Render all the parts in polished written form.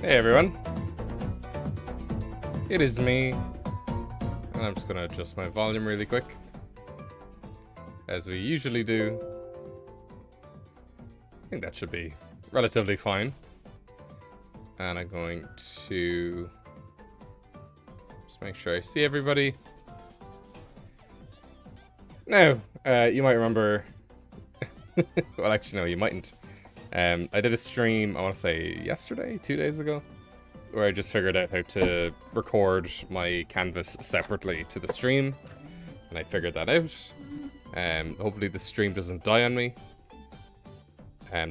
Hey everyone, it is me, and I'm just gonna adjust my volume really quick, as we usually do. I think that should be relatively fine. And I'm going to just make sure I see everybody. Now, you might remember, well actually no, you mightn't. I did a stream, I want to say yesterday, 2 days ago, where I just figured out how to record my canvas separately to the stream, and I figured that out. Hopefully the stream doesn't die on me.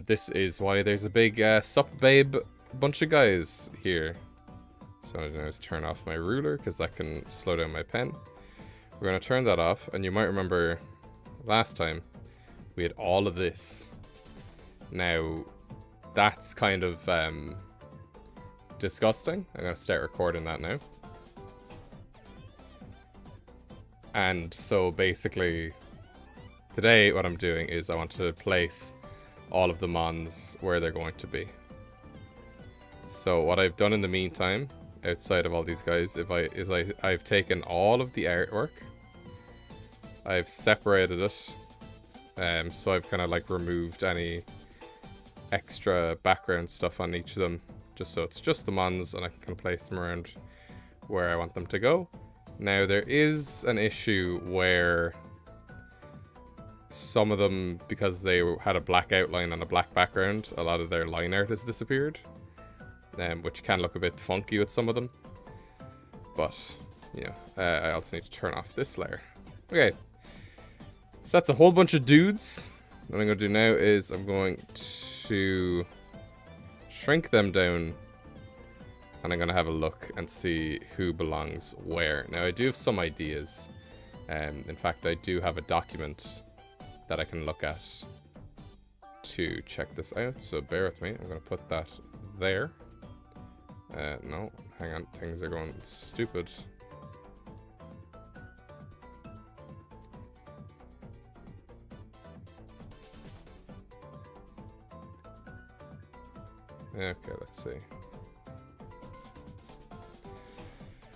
This is why there's a big sup babe bunch of guys here. So I'm going to turn off my ruler, because that can slow down my pen. We're going to turn that off, and you might remember last time we had all of this. Now, that's kind of disgusting. I'm going to start recording that now. And so basically, today what I'm doing is I want to place all of the mons where they're going to be. So what I've done in the meantime, outside of all these guys, I've taken all of the artwork, I've separated it, so I've kind of like removed any extra background stuff on each of them, just so it's just the mons, and I can place them around where I want them to go. Now there is an issue where some of them, because they had a black outline on a black background, a lot of their line art has disappeared, which can look a bit funky with some of them. But, you know, I also need to turn off this layer. Okay, so that's a whole bunch of dudes. What I'm going to do now is I'm going to shrink them down, and I'm going to have a look and see who belongs where. Now I do have some ideas. In fact, I do have a document that I can look at to check this out, so bear with me. I'm going to put that there. No, hang on, things are going stupid. Okay, let's see.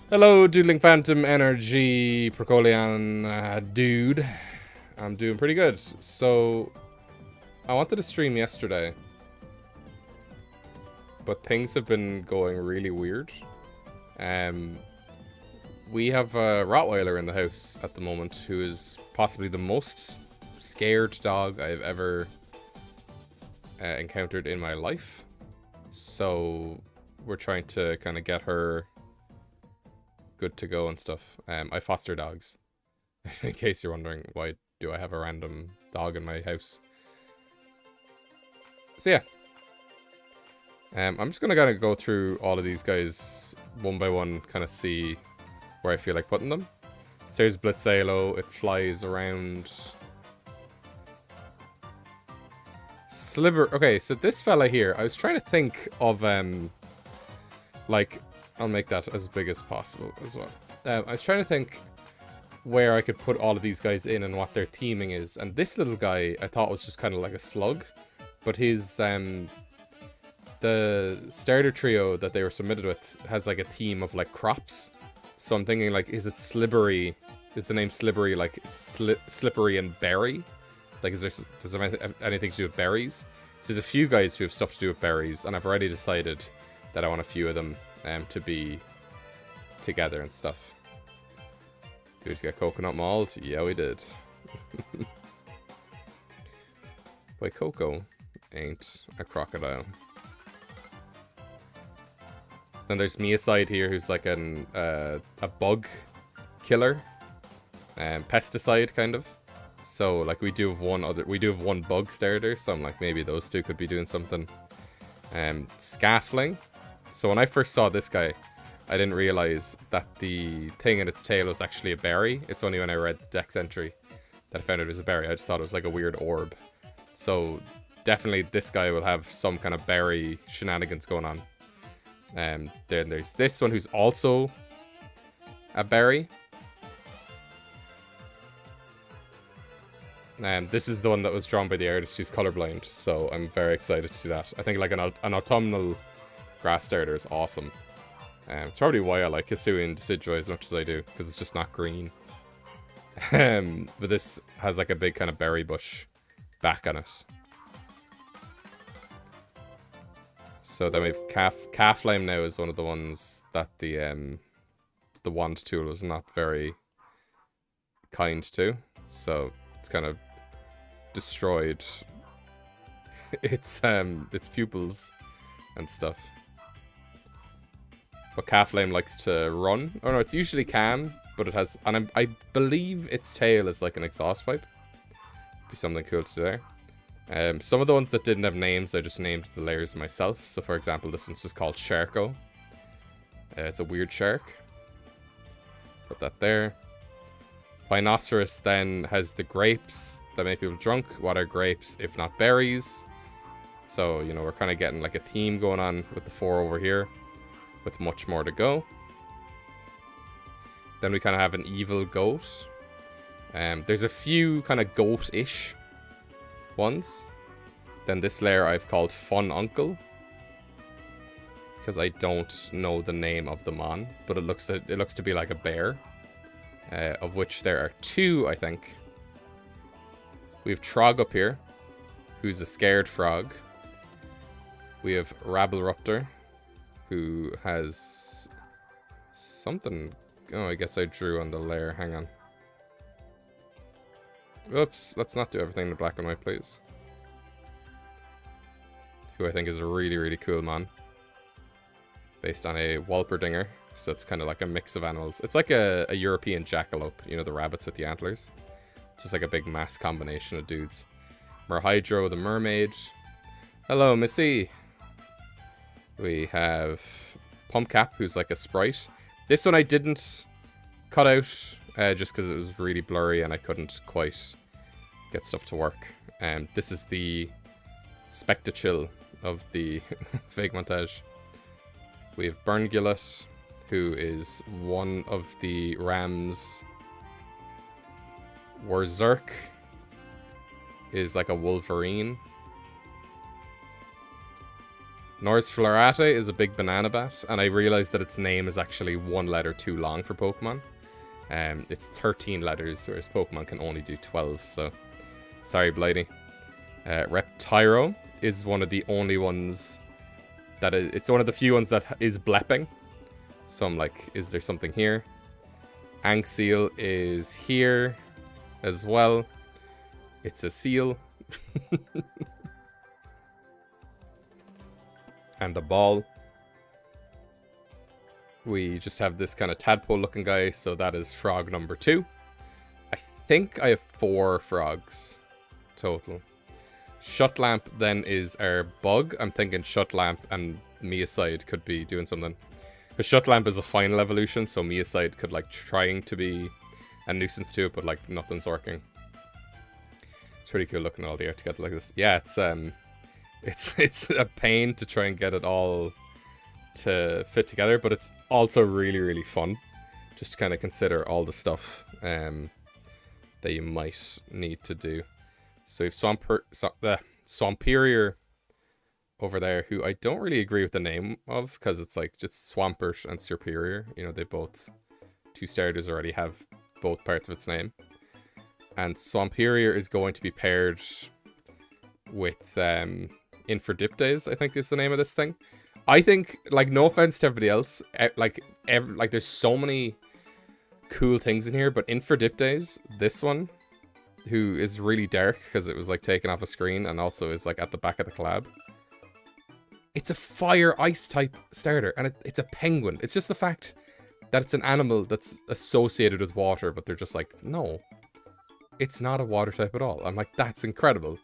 Hello, Doodling Phantom Energy Procolian dude. I'm doing pretty good. So, I wanted to stream yesterday, but things have been going really weird. We have a Rottweiler in the house at the moment who is possibly the most scared dog I've ever encountered in my life. So we're trying to kind of get her good to go and stuff. I foster dogs, in case you're wondering why do I have a random dog in my house. So yeah, I'm just gonna kind of go through all of these guys one by one, kind of see where I feel like putting them. So here's Blitzalo. It flies around. Sliver. Okay, so this fella here, I was trying to think of like, I'll make that as big as possible as well. I was trying to think where I could put all of these guys in and what their theming is, and this little guy I thought was just kind of like a slug, but his the starter trio that they were submitted with has like a theme of like crops. So I'm thinking like, is it Slibbery? Is the name Slibbery like slippery and berry? Like, does it have anything to do with berries? So there's a few guys who have stuff to do with berries, and I've already decided that I want a few of them to be together and stuff. Did we just get coconut mauled? Yeah, we did. Boy, Coco ain't a crocodile. Then there's Miacide here, who's like a bug killer, pesticide kind of. So like we do have one bug starter, so I'm like, maybe those two could be doing something. Scafling. So when I first saw this guy, I didn't realize that the thing in its tail was actually a berry. It's only when I read the dex entry that I found it was a berry. I just thought it was like a weird orb. So definitely this guy will have some kind of berry shenanigans going on. Then there's this one who's also a berry. This is the one that was drawn by the artist who's colorblind, so I'm very excited to see that. I think like an autumnal grass starter is awesome. It's probably why I like Hisuian Decidueye as much as I do, because it's just not green. But this has like a big kind of berry bush back on it. So then we've Calflame now is one of the ones that the wand tool was not very kind to. So it's kind of destroyed its pupils and stuff. But Calflame likes to run. Oh no, it's usually calm, but it has, and I believe its tail is like an exhaust pipe. Be something cool to do there. Some of the ones that didn't have names, I just named the layers myself. So for example, this one's just called Sharko. It's a weird shark. Put that there. Rhinoceros then has the grapes that make people drunk. What are grapes if not berries? So, you know, we're kind of getting like a theme going on with the 4 over here, with much more to go. Then we kind of have an evil goat. There's a few kind of goat-ish ones. Then this layer I've called Fun Uncle, because I don't know the name of the mon, but it looks to be like a bear, of which there are 2, I think. We have Trog up here, who's a scared frog. We have Rabbleruptor, who has something. Oh, I guess I drew on the layer. Hang on. Oops, let's not do everything in black and white, please. Who I think is a really, really cool mon. Based on a Walperdinger, so it's kind of like a mix of animals. It's like a European jackalope, you know, the rabbits with the antlers. It's just like a big mass combination of dudes. Merhydro, the mermaid. Hello, Missy. We have Pumpcap, who's like a sprite. This one I didn't cut out, just because it was really blurry and I couldn't quite get stuff to work. This is the Spectachill of the Fakemontage. We have Burngullet, who is one of the rams. Wurzurk is like a wolverine. Norse Florate is a big banana bat, and I realized that its name is actually 1 letter too long for Pokemon. It's 13 letters, whereas Pokemon can only do 12, so sorry, Blighty. Reptyro is one of the only ones that it's one of the few ones that is blepping. So I'm like, is there something here? Anxeel is here as well. It's a seal. And a ball. We just have this kind of tadpole looking guy, so that is frog number 2. I think I have 4 frogs total. Shutlamp then is our bug. I'm thinking Shutlamp and Miacide could be doing something. Because Shutlamp is a final evolution, so Miacide could like trying to be a nuisance to it, but like nothing's working. It's pretty cool looking at all the art together like this. Yeah, it's a pain to try and get it all to fit together, but it's also really, really fun. Just to kind of consider all the stuff that you might need to do. So we have Swamperior over there, who I don't really agree with the name of, because it's like just Swampert and Superior. You know, they both, 2 starters already have both parts of its name. And Swamperior is going to be paired with Inferdiptes, I think is the name of this thing. I think, like, no offense to everybody else, like there's so many cool things in here, but Inferdiptes, this one, who is really dark because it was like taken off a screen and also is like at the back of the collab. It's a fire ice type starter, and it's a penguin. It's just the fact that it's an animal that's associated with water, but they're just like, no, it's not a water type at all. I'm like, that's incredible.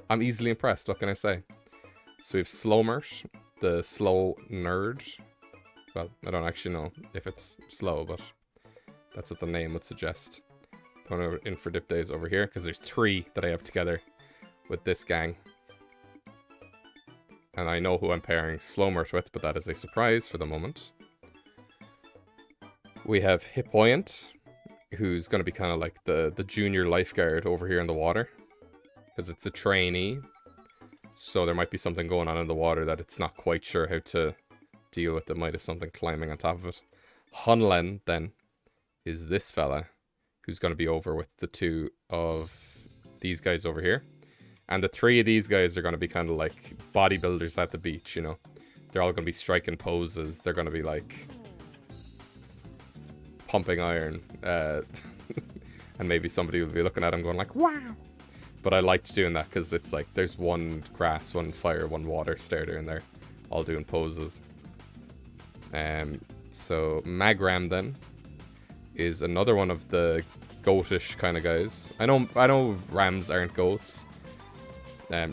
I'm easily impressed, what can I say? So we have Slowmert, the slow nerd. Well, I don't actually know if it's slow, but that's what the name would suggest. Going in for Dip Days over here, because there's 3 that I have together with this gang. And I know who I'm pairing Slowmert with, but that is a surprise for the moment. We have Hippoyant, who's going to be kind of like the junior lifeguard over here in the water, because it's a trainee. So there might be something going on in the water that it's not quite sure how to deal with. It might have something climbing on top of it. Hunlen, then, is this fella who's going to be over with the two of these guys over here. And the three of these guys are going to be kind of like bodybuilders at the beach, you know. They're all going to be striking poses. They're going to be like pumping iron. And maybe somebody will be looking at them going like, wow. But I liked doing that because it's like there's one grass, one fire, one water starter in there. All doing poses. So Magram then is another one of the goatish kind of guys. I know rams aren't goats. I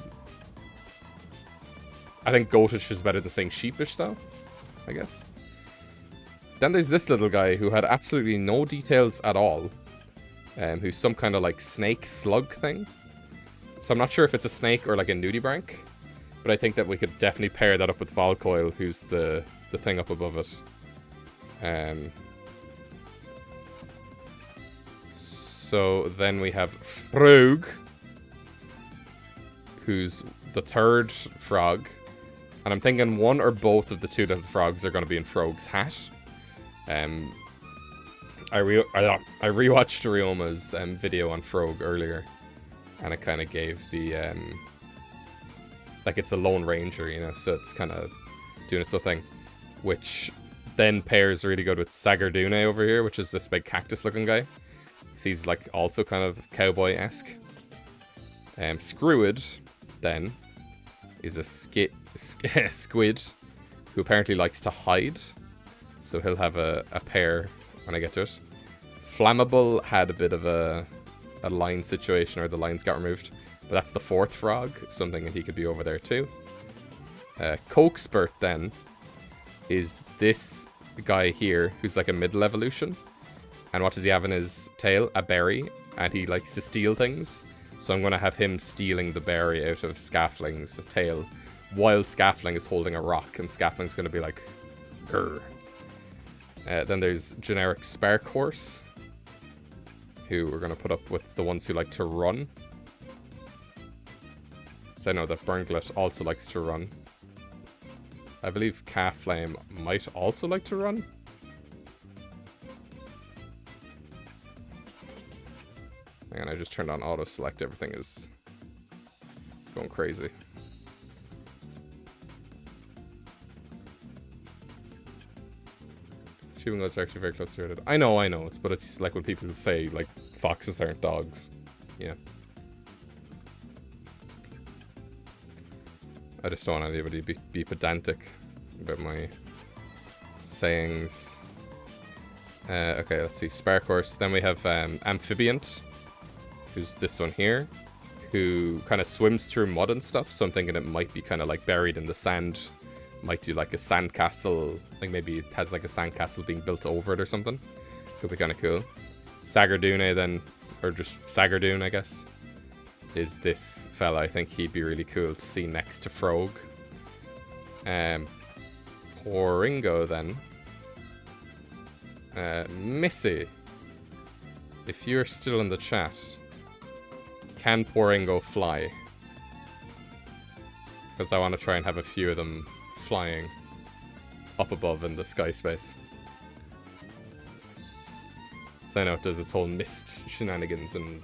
think goatish is better than saying sheepish though, I guess. Then there's this little guy who had absolutely no details at all. Who's some kind of like snake slug thing. So I'm not sure if it's a snake or like a nudibranch. But I think that we could definitely pair that up with Volcoil, who's the thing up above it. So then we have Frog, who's the third frog. And I'm thinking one or both of the two little frogs are going to be in Frog's hat. I rewatched Rioma's video on Frog earlier. And it kind of gave the... like it's a Lone Ranger, you know, so it's kind of doing its own thing. Which then pairs really good with Sagardune over here, which is this big cactus-looking guy. He's like also kind of cowboy-esque. Screwed, then, is a squid who apparently likes to hide. So he'll have a pair when I get to it. Flammable had a bit of a line situation, or the lines got removed. But that's the fourth frog, something that he could be over there too. Cokespurt then is this guy here, who's like a middle evolution. And what does he have in his tail? A berry. And he likes to steal things. So I'm going to have him stealing the berry out of Scafling's tail, while Scafling is holding a rock, and Scafling's going to be like, grr. Then there's generic Spark Horse, who we're going to put up with the ones who like to run. So I know that Burnglet also likes to run. I believe Calf Flame might also like to run. Hang on, I just turned on auto select. Everything is going crazy. Shooting goats are actually very close to it. I know. But it's like when people say like foxes aren't dogs. Yeah. I just don't want anybody to be pedantic about my sayings. Okay, let's see. Spark Horse. Then we have Amphibiant, who's this one here, who kind of swims through mud and stuff. So I'm thinking it might be kind of like buried in the sand. Might do like a sandcastle. Like maybe it has like a sandcastle being built over it or something. Could be kind of cool. Sagardune then, or just Sagardune, I guess, is this fella. I think he'd be really cool to see next to Frog. Poringo then. Missy, if you're still in the chat, can Poringo fly? Because I want to try and have a few of them flying up above in the sky space. So I know it does its whole mist shenanigans and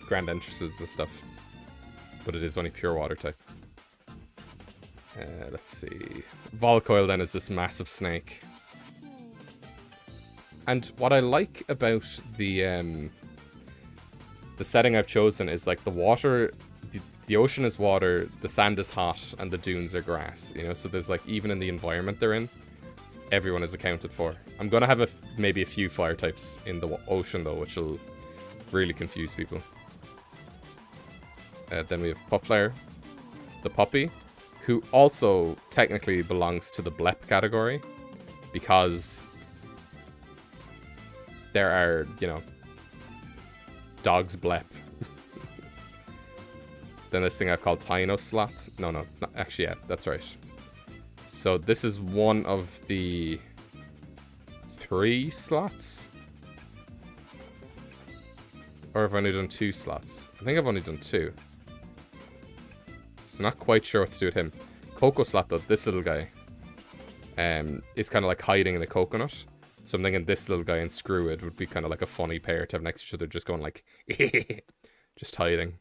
grand entrances and stuff, but it is only pure water type. Let's see. Volcoil then is this massive snake. And what I like about the setting I've chosen is like the water, the ocean is water, the sand is hot, and the dunes are grass. You know, so there's like, even in the environment they're in, everyone is accounted for. I'm gonna have maybe a few fire types in the ocean though, which will really confuse people. Then we have Pufflair, the puppy, who also technically belongs to the Blep category, because there are, you know, dogs Blep. Then this thing I've called Tino Sloth. No, actually, yeah, that's right. So this is one of the 3 slots? Or have I only done 2 slots? I think I've only done 2. So so not quite sure what to do with him. Coco Slot, though, this little guy, is kind of like hiding in the coconut. So I'm thinking this little guy and Screwed would be kind of like a funny pair to have next to each other, just going like, just hiding.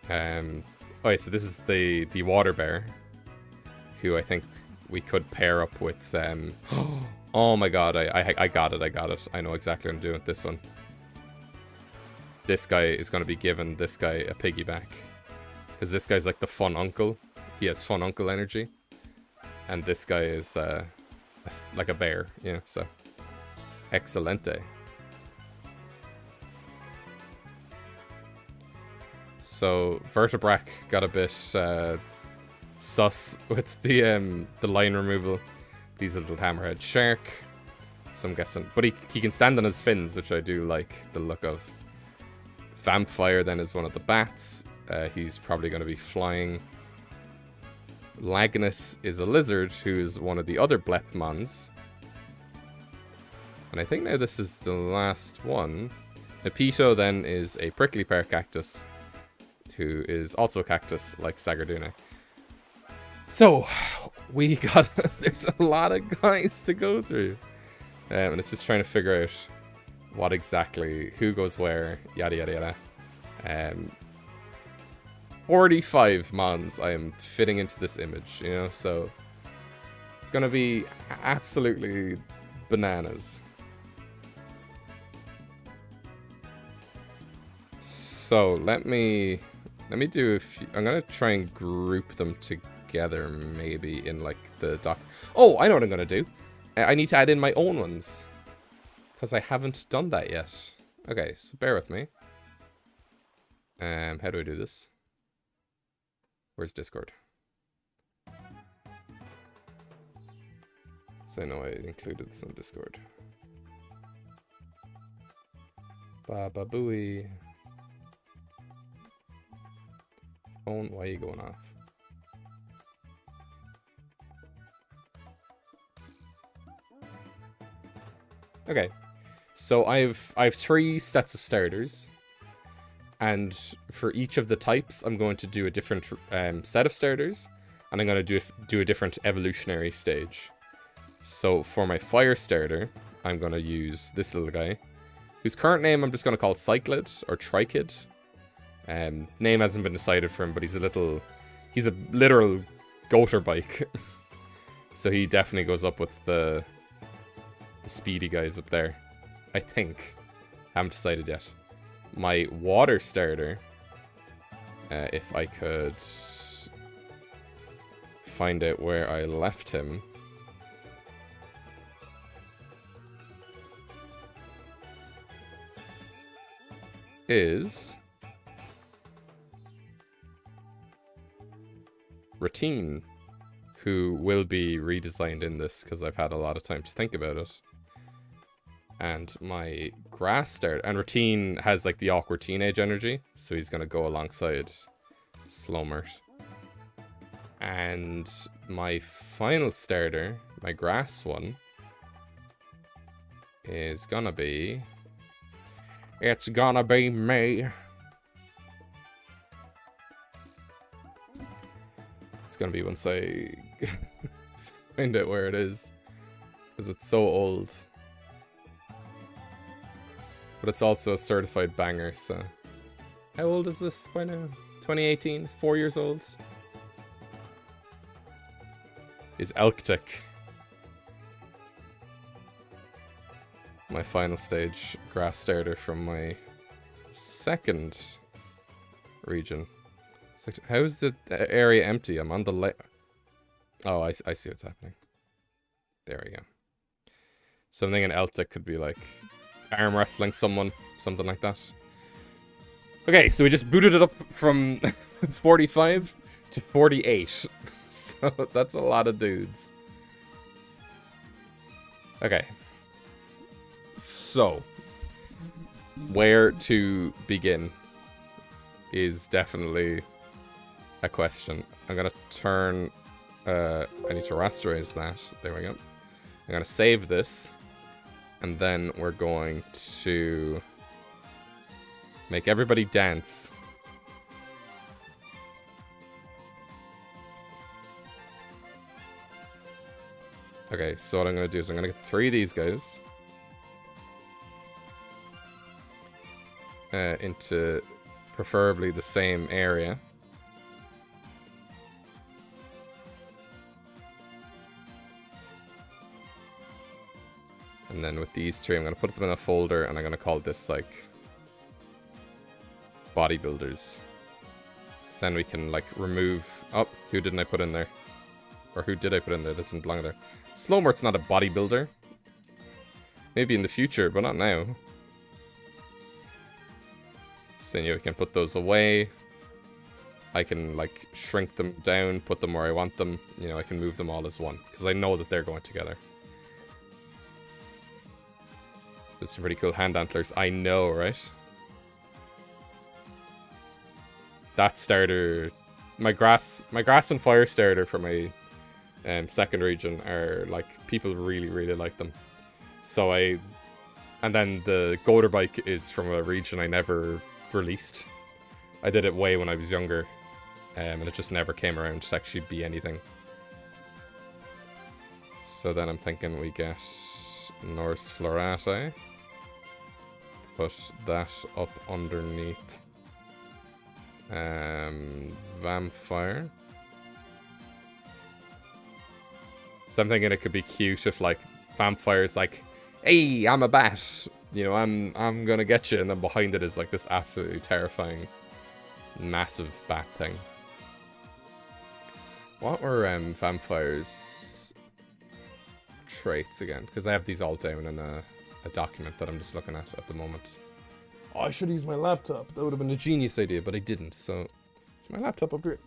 Okay, so this is the water bear, who I think we could pair up with. Oh my god, I got it. I know exactly what I'm doing with this one. This guy is going to be giving this guy a piggyback. Because this guy's like the fun uncle. He has fun uncle energy. And this guy is like a bear, you know, so. Excelente. So, Vertebrac got a bit sus with the line removal. He's a little hammerhead shark. So I'm guessing. But he can stand on his fins, which I do like the look of. Vampire then is one of the bats. He's probably going to be flying. Lagnus is a lizard who is one of the other Blepmons. And I think now this is the last one. Nepito then is a prickly pear cactus, who is also a cactus like Sagardune. So, we got... there's a lot of guys to go through. And it's just trying to figure out what exactly, who goes where, yada yada yada. 45 mons I am fitting into this image, you know, so it's gonna be absolutely bananas. So let me do a few, I'm gonna try and group them together maybe in like the doc. Oh, I know what I'm gonna do. I need to add in my own ones, because I haven't done that yet. Okay, so bear with me. How do I do this? Where's Discord? So I know I included this on Discord. Baba Booey. Phone, why are you going off? Okay, so I've 3 sets of starters, and for each of the types, I'm going to do a different set of starters, and I'm going to do a different evolutionary stage. So for my fire starter, I'm going to use this little guy, whose current name I'm just going to call Cyclid or Trikid. Name hasn't been decided for him, but he's a literal goater bike. So he definitely goes up with the speedy guys up there, I think. Haven't decided yet. My water starter, if I could find out where I left him. Is Ratine, who will be redesigned in this because I've had a lot of time to think about it. And my grass starter, and Ratine has like the awkward teenage energy, so he's gonna go alongside Slomert. And my final starter, my grass one, is gonna be... It's gonna be me. It's gonna be once I find out where it is, because it's so old. But it's also a certified banger, so... How old is this by now? 2018? It's 4 years old. Is Elktic. My final stage grass starter from my second region. So how is the area empty? I'm on the left. Oh, I see what's happening. There we go. So I'm thinking Elktic could be like arm wrestling someone, something like that. Okay, so we just booted it up from 45 to 48. So that's a lot of dudes. Okay. So, where to begin is definitely a question. I'm gonna turn... I need to rasterize that. There we go. I'm gonna save this. And then we're going to make everybody dance Okay, so what I'm going to do is I'm going to get 3 of these guys. Into preferably the same area. And then with these 3, I'm going to put them in a folder, and I'm going to call this, like, bodybuilders. So then we can, like, remove... Oh, who didn't I put in there? Or who did I put in there that didn't belong there? Slowmart's not a bodybuilder. Maybe in the future, but not now. So then, yeah, we can put those away. I can, like, shrink them down, put them where I want them. You know, I can move them all as one, because I know that they're going together. There's some pretty cool hand antlers. I know, right? That starter... My grass and fire starter for my second region are, like, people really, really like them. So I... And then the Goater bike is from a region I never released. I did it way when I was younger. And it just never came around to actually be anything. So then I'm thinking we get Norse Florati. Put that up underneath Vampire. So I'm thinking it could be cute if, like, Vampire's like, hey, I'm a bat. You know, I'm gonna get you. And then behind it is, like, this absolutely terrifying, massive bat thing. What were Vampire's traits again? Because I have these all down in a document that I'm just looking at the moment. Oh, I should use my laptop. That would have been a genius idea, but I didn't. So, is my laptop up here?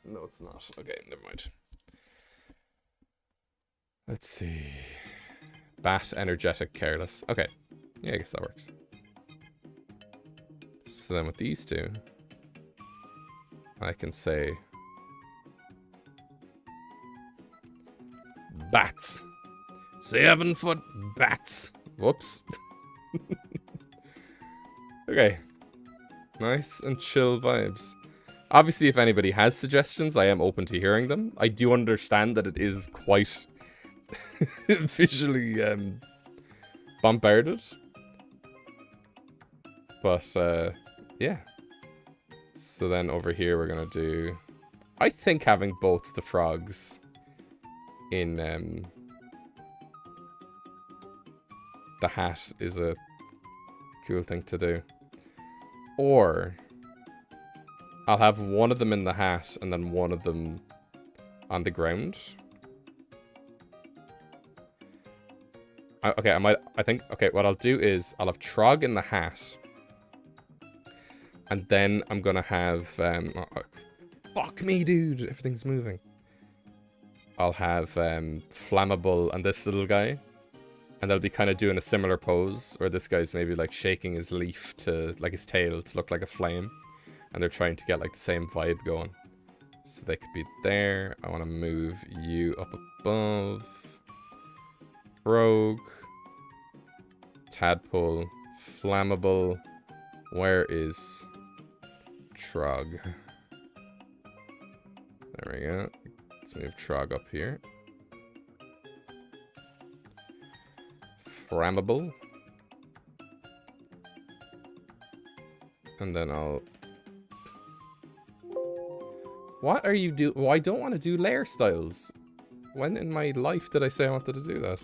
No, it's not. Okay, never mind. Let's see. Bat, energetic, careless. Okay. Yeah, I guess that works. So then with these 2, I can say... Bats. 7-foot bats. Whoops. Okay. Nice and chill vibes. Obviously, if anybody has suggestions, I am open to hearing them. I do understand that it is quite visually bombarded. But, yeah. So then over here we're going to do... I think having both the frogs in the hat is a cool thing to do. Or I'll have one of them in the hat and then one of them on the ground. Okay, okay, what I'll do is I'll have Trog in the hat. And then I'm gonna have, fuck me, dude, everything's moving. I'll have Flammable and this little guy. And they'll be kind of doing a similar pose, where this guy's maybe, like, shaking his leaf to, like, his tail to look like a flame. And they're trying to get, like, the same vibe going. So they could be there. I want to move you up above. Rogue. Tadpole. Flammable. Where is Trog? There we go. Let's move Trog up here. Flammable. And then I'll... What are you do? Oh, I don't want to do layer styles. When in my life did I say I wanted to do that?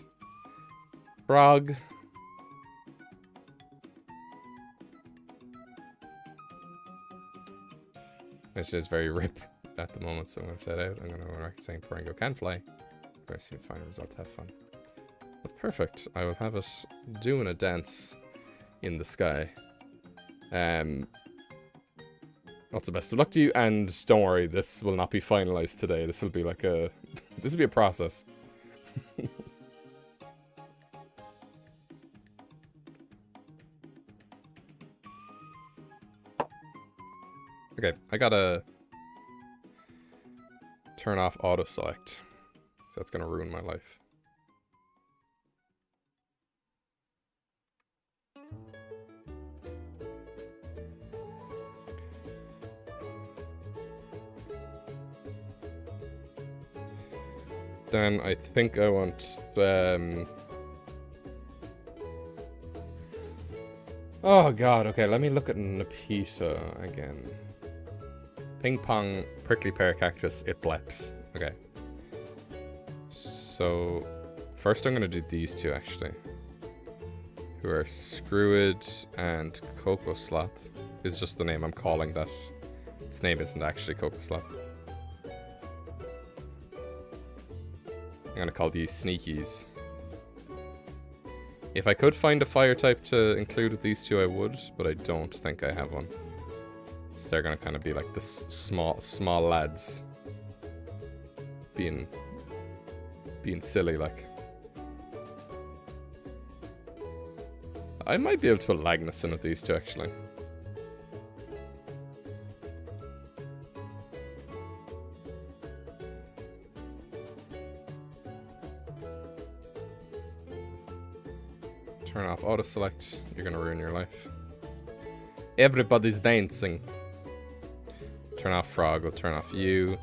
Frog. Which is very rip at the moment, so I'm going to that out. I'm going to write saying Parango can fly. Press your final result, have fun. But perfect. I will have it doing a dance in the sky. Lots of best of luck to you, and don't worry, this will not be finalized today. This will be like a... this will be a process. Okay, I gotta turn off auto select. So that's gonna ruin my life. Then I think I want... oh god, okay, let me look at Nepeta again. Ping pong, prickly pear cactus, it bleps. Okay. So, first I'm going to do these two actually. Who are Screwed and Cocoa Sloth. Is just the name I'm calling that. Its name isn't actually Cocoa Sloth. I'm going to call these Sneakies. If I could find a fire type to include with these two, I would, but I don't think I have one. So they're going to kind of be like the small lads. Being silly, like. I might be able to put Lagnus in with these two, actually. Turn off auto select. You're gonna ruin your life. Everybody's dancing. Turn off frog. We'll turn off you.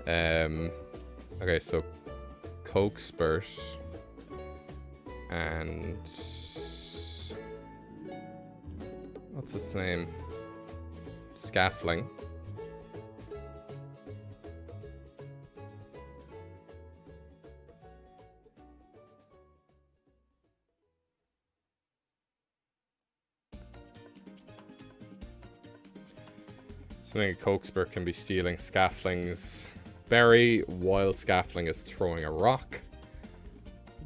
Okay, so Coke Spurt and what's its name? Scafling. Something a Cokespur can be stealing Scafling's berry while Scafling is throwing a rock.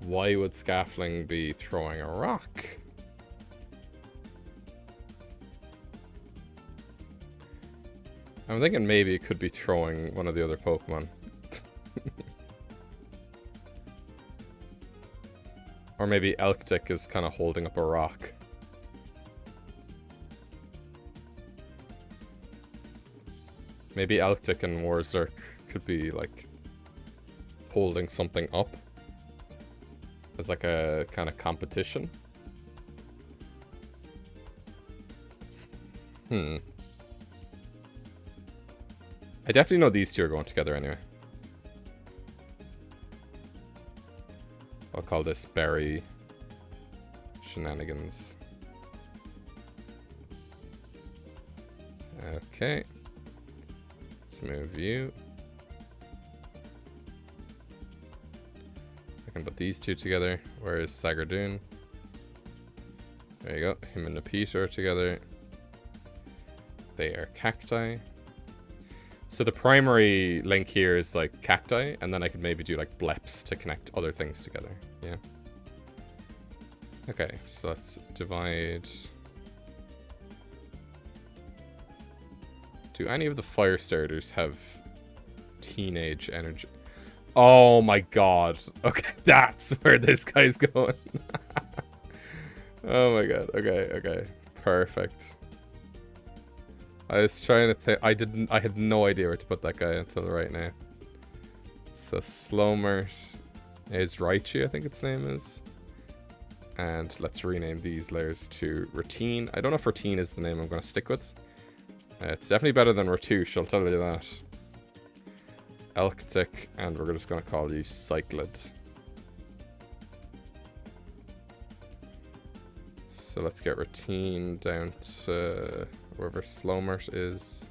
Why would Scafling be throwing a rock? I'm thinking maybe it could be throwing one of the other Pokemon. Or maybe Elctic is kind of holding up a rock. Maybe Elctic and Warzerk could be, like, holding something up as, like, a kind of competition. I definitely know these two are going together anyway. I'll call this Berry Shenanigans. Okay. Let's move you. I can put these two together. Where is Sagardoon? There you go. Him and Nepeta are together. They are cacti. So the primary link here is like cacti, and then I could maybe do like bleps to connect other things together. Yeah. Okay, so let's divide. Do any of the fire starters have teenage energy? Oh my god. Okay, that's where this guy's going. Oh my god. Okay, okay. Perfect. I was trying to think. I had no idea where to put that guy until right now. So Slowmert is Raichu, I think its name is. And let's rename these layers to Ratine. I don't know if Ratine is the name I'm going to stick with. It's definitely better than Ratouche, I'll tell you that. Elctic, and we're just going to call you Cyclid. So let's get Ratine down to wherever Slowmert is.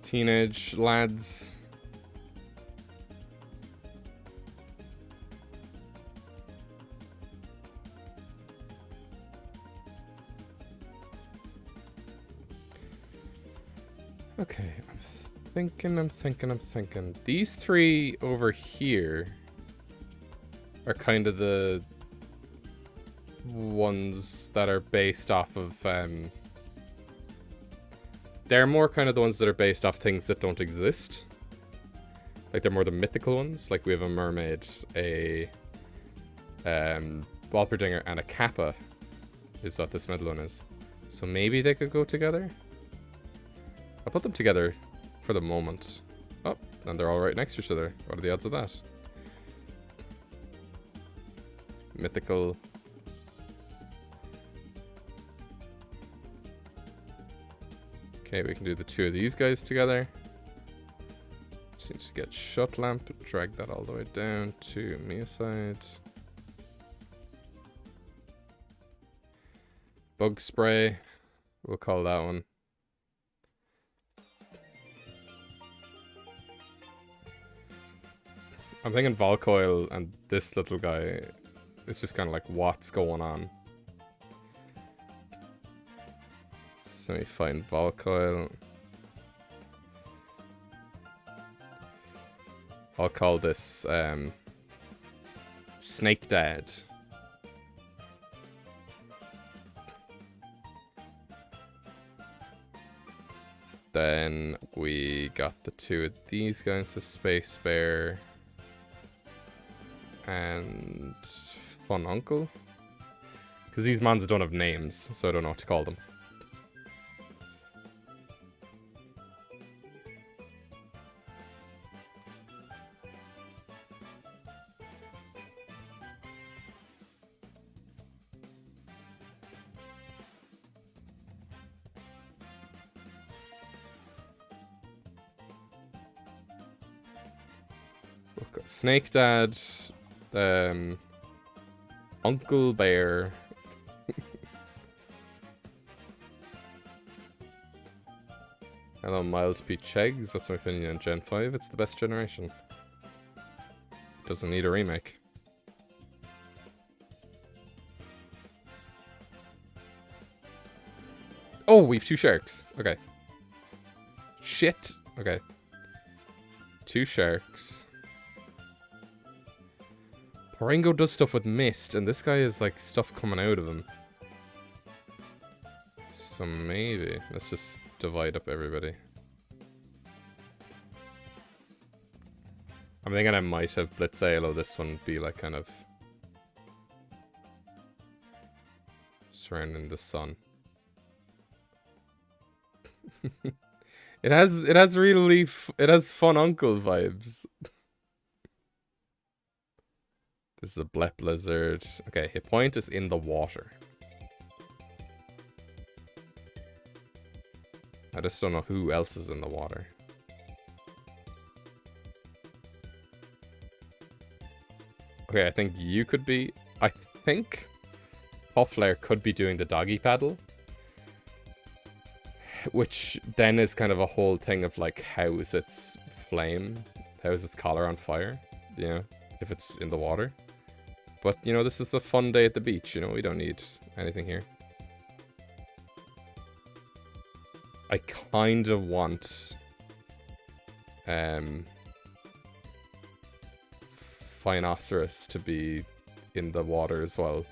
Teenage lads. Okay, I'm thinking. These three over here are kind of the ones that are based off of, they're more kind of the ones that are based off things that don't exist. Like, they're more the mythical ones. Like, we have a mermaid, a Walperdinger, and a Kappa is what this middle one is. So maybe they could go together? I'll put them together for the moment. Oh, and they're all right next to each other. What are the odds of that? Mythical. Okay, we can do the two of these guys together. Just need to get shut lamp, drag that all the way down to Mia side. Bug spray, we'll call that one. I'm thinking Volcoil and this little guy is just kind of like, what's going on? So let me find Volcoil. I'll call this Snake Dad. Then we got the two of these guys, so Space Bear and Fun Uncle. Because these mons don't have names, so I don't know what to call them. Snake Dad, Uncle Bear, hello Mild Peach Eggs, what's my opinion on Gen 5? It's the best generation. Doesn't need a remake. Oh, we've two sharks. Okay. Shit. Okay. Two sharks. Poringo does stuff with mist, and this guy is like stuff coming out of him. So maybe let's just divide up everybody. I'm thinking I might have Blitzalo this one be like kind of surrounding the sun. It has really it has Fun Uncle vibes. This is a Blep Lizard. Okay, hit point is in the water. I just don't know who else is in the water. Okay, I think you could be... I think Pufflair could be doing the doggy paddle. Which then is kind of a whole thing of like, how is its flame? How is its collar on fire? You know, if it's in the water. But, you know, this is a fun day at the beach, you know, we don't need anything here. I kind of want... Phinoceros to be in the water as well,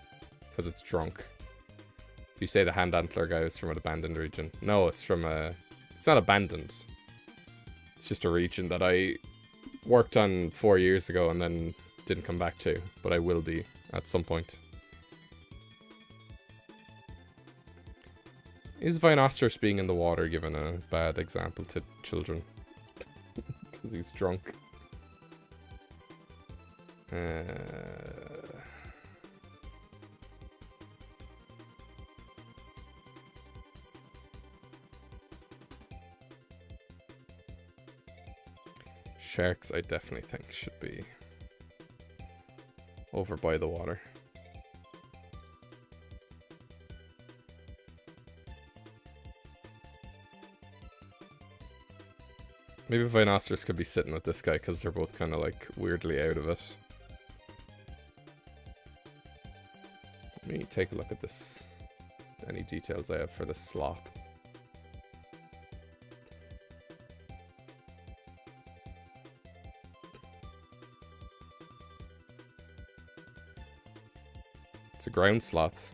because it's drunk. You say the hand antler guy is from an abandoned region. No, it's from a... It's not abandoned. It's just a region that I worked on 4 years ago and then didn't come back to, but I will be at some point. Is Vinoceros being in the water given a bad example to children? Because he's drunk. Sharks, I definitely think, should be over by the water. Maybe Vinoceros could be sitting with this guy because they're both kind of like weirdly out of it. Let me take a look at this. Any details I have for the sloth. It's a ground sloth.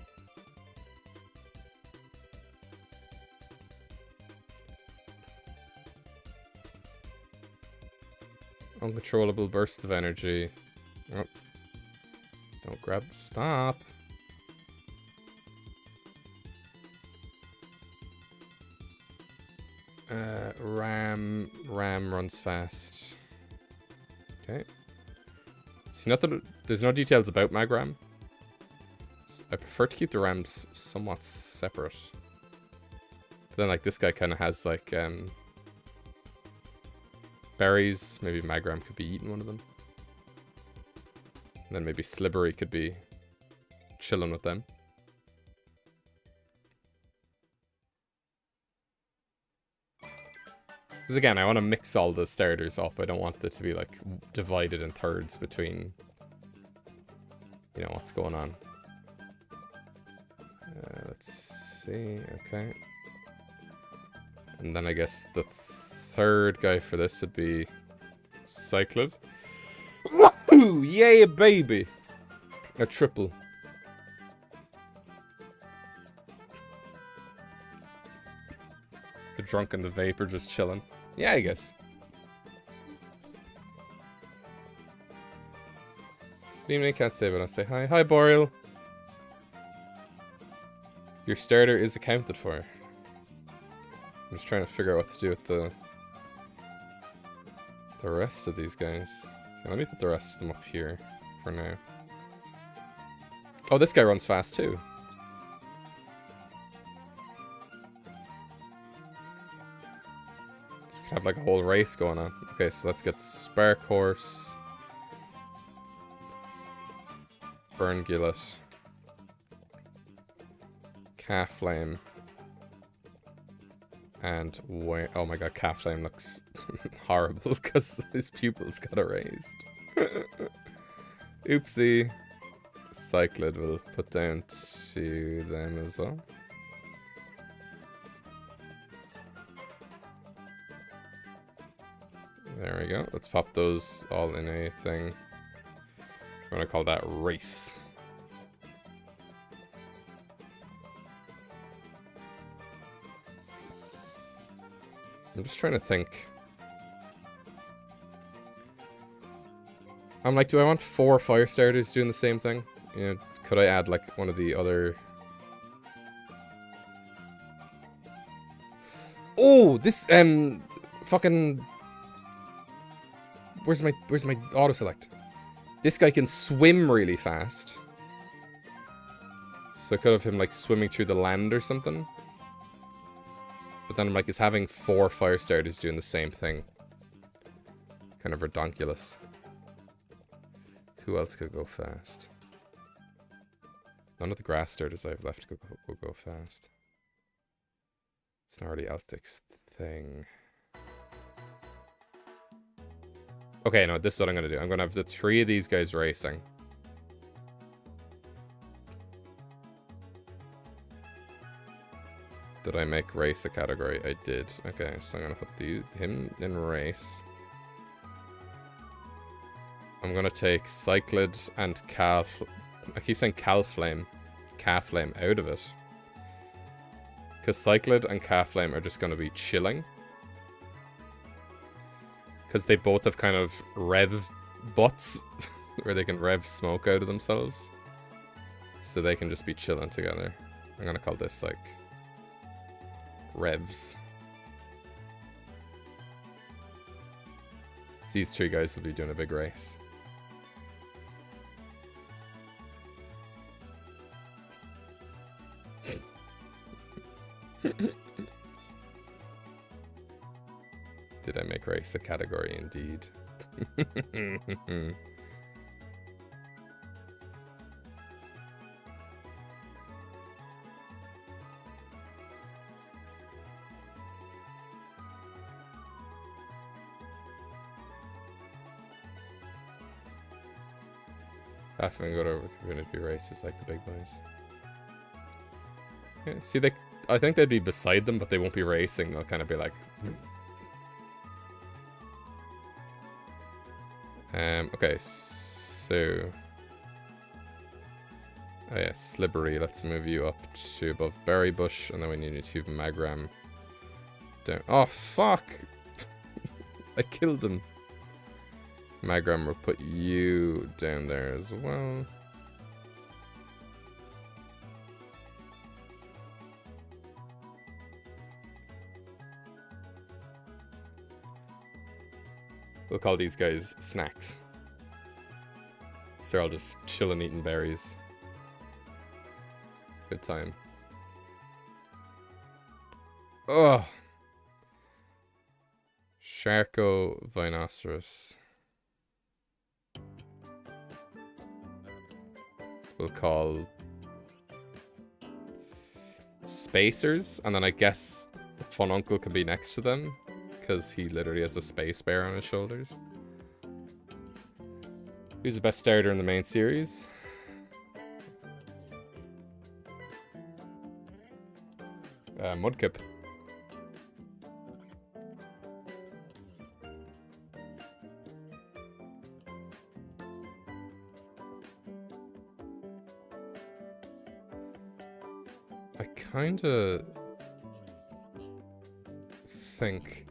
Uncontrollable burst of energy. Oh. Don't grab. Stop. Ram runs fast. Okay. See, there's no details about Magram. I prefer to keep the Rams somewhat separate. But then, like, this guy kind of has, like, berries. Maybe Magram could be eating one of them. And then maybe Slibbery could be chilling with them. Because again, I want to mix all the starters up. I don't want it to be, like, divided in thirds between, you know, what's going on. Let's see. Okay. And then I guess the third guy for this would be Cyclid. Woohoo! Yeah, baby! A triple. The drunk and the vapor just chilling. Yeah, I guess. Good evening, can't stay but I'll say hi. Hi, Boreal. Your starter is accounted for. I'm just trying to figure out what to do with the rest of these guys. Okay, let me put the rest of them up here for now. Oh, this guy runs fast too. So we can have like a whole race going on. Okay, so let's get Spark Horse, Burn Gillet, Calf Flame, and oh my god, Calf Flame looks horrible because his pupils got erased. Oopsie. Cyclid will put down to them as well. There we go. Let's pop those all in a thing. We're gonna call that race. I'm just trying to think. I'm like, do I want 4 fire starters doing the same thing? You know, could I add like one of the other... Oh, this fucking... Where's my auto select? This guy can swim really fast. So I could have him like swimming through the land or something. But then I'm like, is having 4 fire starters doing the same thing kind of redonkulous. Who else could go fast? None of the grass starters I have left will go fast. It's not really Altic's thing. Okay, no, this is what I'm going to do. I'm going to have the 3 of these guys racing. Did I make race a category? I did. Okay, so I'm going to put him in race. I'm going to take Cyclid and Calf... I keep saying Calf Flame out of it. Because Cyclid and Calf Flame are just going to be chilling. Because they both have kind of rev butts. Where they can rev smoke out of themselves. So they can just be chilling together. I'm going to call this like... Revs. These 3 guys will be doing a big race. Did I make race a category? Indeed. Half and go over community races like the big boys. Yeah, see, I think they'd be beside them, but they won't be racing. They'll kind of be like... okay, so... Oh yeah, Slibbery, let's move you up to above Berry Bush, and then we need to Magram down. Oh, fuck! I killed him. Magram will put you down there as well. We'll call these guys snacks. So they're all just chilling eating berries. Good time. Ugh. Sharko Vinoceros. We'll call Spacers, and then I guess Fun Uncle can be next to them, because he literally has a space bear on his shoulders. Who's the best starter in the main series? Mudkip. I kinda think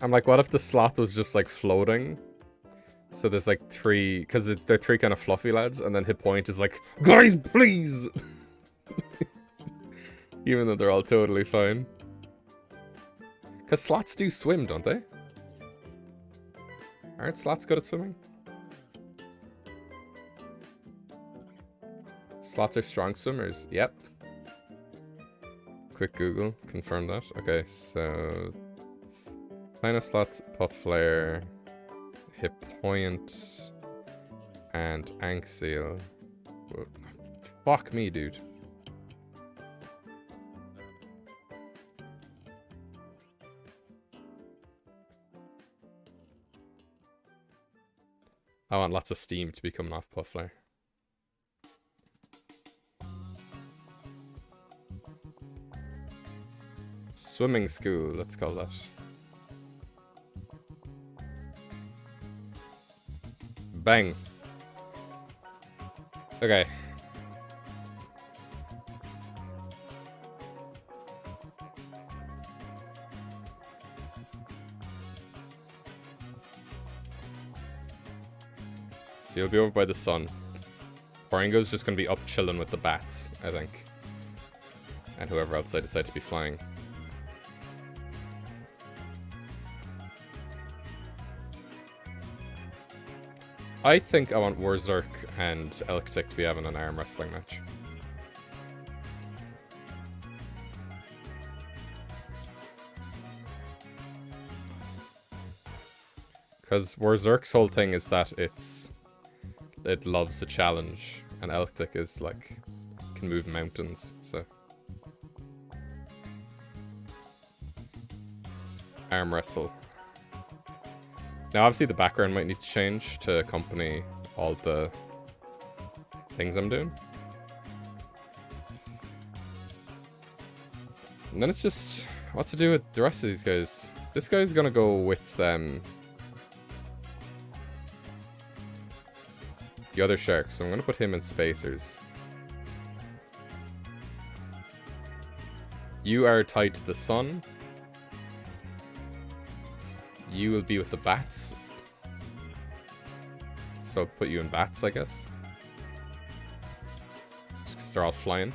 I'm like, what if the sloth was just like floating? So there's like three, because they're three kind of fluffy lads, and then Hit Point is like, guys, please! Even though they're all totally fine. Because sloths do swim, don't they? Aren't sloths good at swimming? Sloths are strong swimmers. Yep. Quick Google. Confirm that. Okay, so... Sloth, Puff Flare, Hit Point, and Anxil. Fuck me, dude. I want lots of steam to be coming off Puff Flare. Swimming school, let's call that. Bang. Okay. So you'll be over by the sun. Poringo's just gonna be up chilling with the bats, I think. And whoever else I decide to be flying. I think I want Wurzurk and Elktick to be having an arm wrestling match. Because Wurzurk's whole thing is that it loves a challenge, and Elktick is like, can move mountains, so. Arm wrestle. Now, obviously, the background might need to change to accompany all the things I'm doing. And then it's just what to do with the rest of these guys. This guy's gonna go with the other shark, so I'm gonna put him in Spacers. You are tied to the sun. You will be with the bats. So I'll put you in bats, I guess. Just because they're all flying.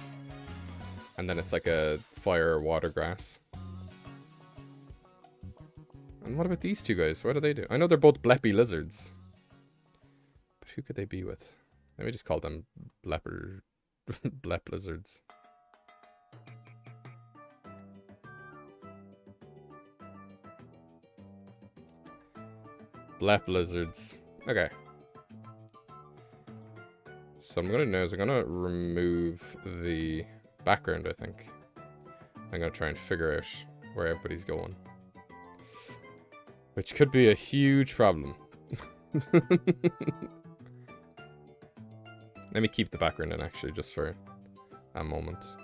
And then it's like a fire or water grass. And what about these two guys? What do they do? I know they're both bleppy lizards. But who could they be with? Let me just call them blep lizards. Blep lizards. Okay. So I'm gonna remove the background, I think. I'm gonna try and figure out where everybody's going. Which could be a huge problem. Let me keep the background in, actually, just for a moment.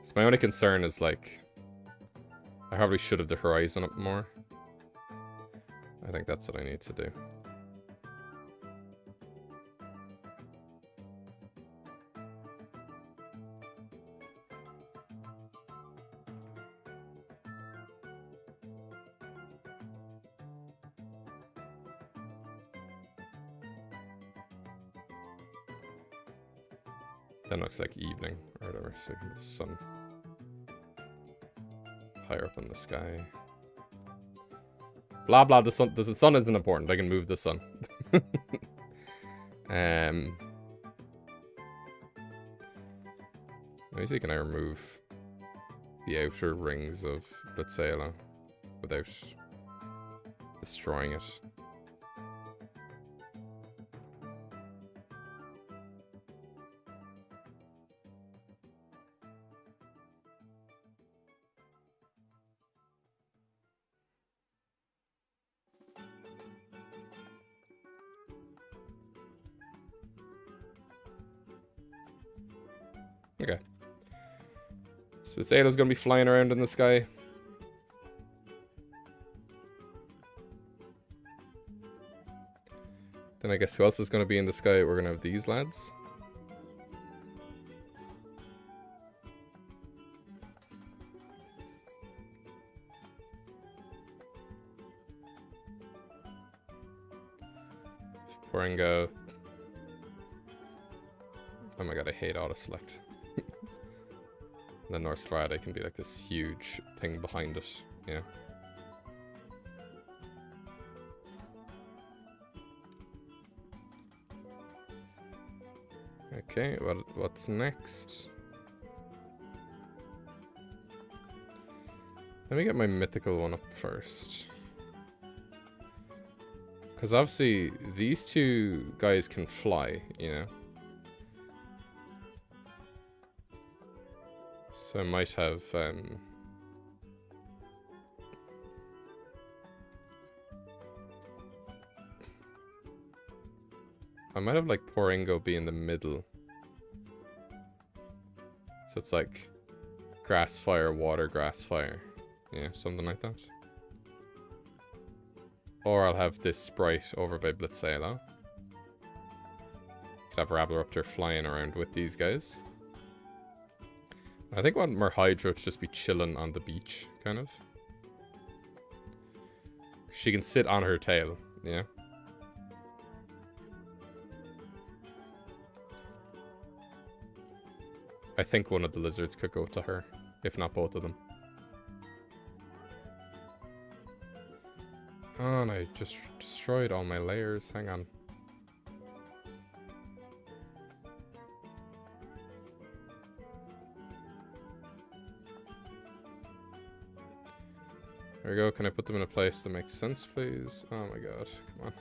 So my only concern is, like, I probably should have the horizon up more. I think that's what I need to do. Then it looks like evening or whatever, so we can put the sun higher up in the sky. Blah blah, the sun isn't important, I can move the sun. Let me see, can I remove the outer rings of Blitzela without destroying it? Okay. So Blitzela's gonna be flying around in the sky. Then I guess who else is gonna be in the sky? We're gonna have these lads. Poringa. Oh my god, I hate auto-select. The North Strata can be like this huge thing behind it, yeah. Okay, what's next? Let me get my mythical one up first. Because obviously, these two guys can fly, you know? So I might have, like Poringo be in the middle. So it's like grass, fire, water, grass, fire. Yeah, something like that. Or I'll have this sprite over by Blitzela. Could have Rabbloraptor flying around with these guys. I think I want Merhydra to just be chilling on the beach, kind of. She can sit on her tail, yeah. I think one of the lizards could go to her, if not both of them. Oh, and I just destroyed all my layers. Hang on. There we go. Can I put them in a place that makes sense, please? Oh my god. Come on.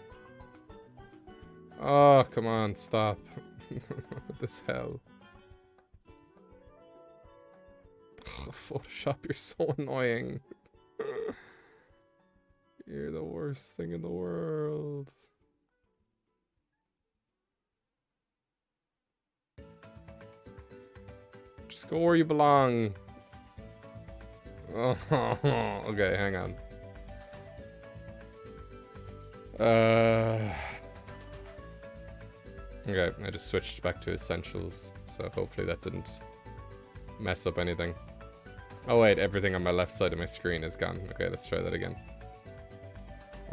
Oh, come on. Stop. What this hell? Ugh, Photoshop, you're so annoying. You're the worst thing in the world. Just go where you belong. Oh, okay, hang on. Okay, I just switched back to essentials, so hopefully that didn't mess up anything. Oh wait, everything on my left side of my screen is gone. Okay, let's try that again.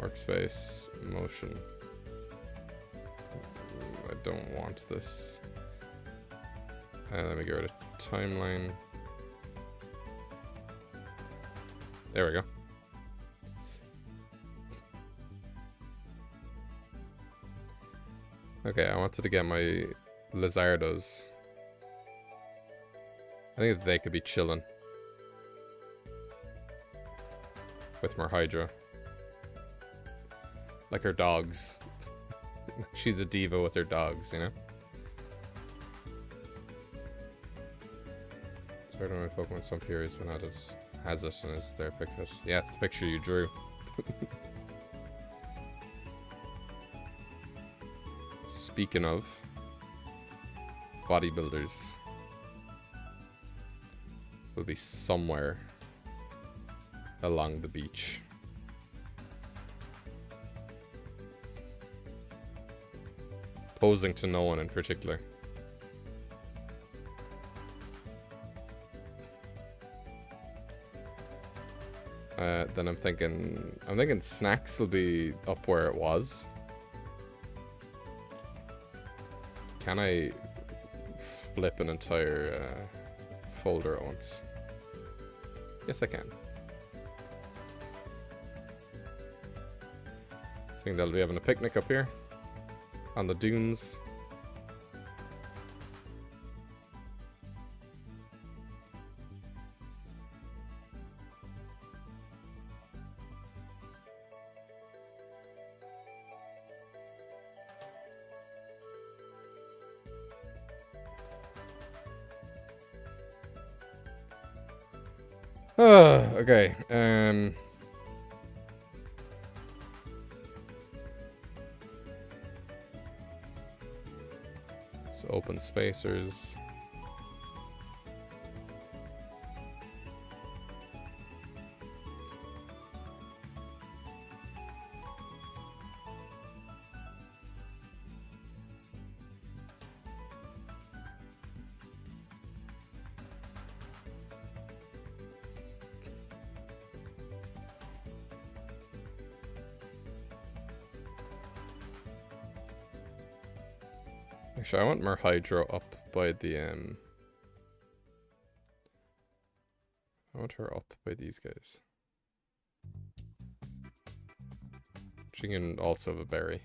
Workspace, motion. I don't want this. Let me get rid of timeline. There we go. Okay, I wanted to get my Lizardos. I think they could be chilling with Merhydra. Like her dogs. She's a diva with her dogs, you know? It's right on my Pokemon Swamp here has been added. Has it and is there pick it? Yeah, it's the picture you drew. Speaking of bodybuilders, will be somewhere along the beach. Posing to no one in particular. Then I'm thinking snacks will be up where it was. Can I flip an entire folder at once. Yes, I can. I think they'll be having a picnic up here on the dunes. Okay. So open spacers. Actually, I want more hydro up by the I want her up by these guys. She can also have a berry.